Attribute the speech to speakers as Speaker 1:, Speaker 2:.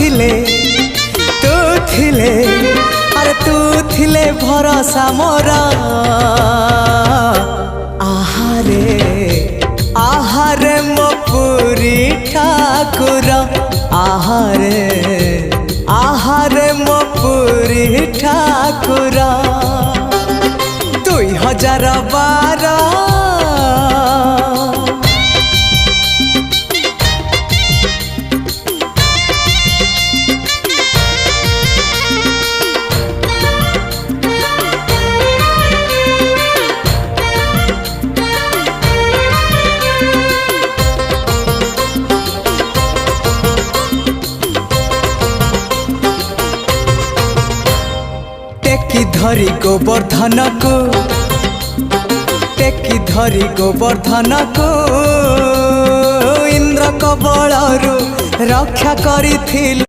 Speaker 1: ଥିଲେ अरे तू थिले भरोसा मोरा आहारे मो पुरी ठाकुर आहारे मो पुरी ठाकुर 2012 टेकी धरी गोवर्धन को इंद्र कबलरू रक्षा करी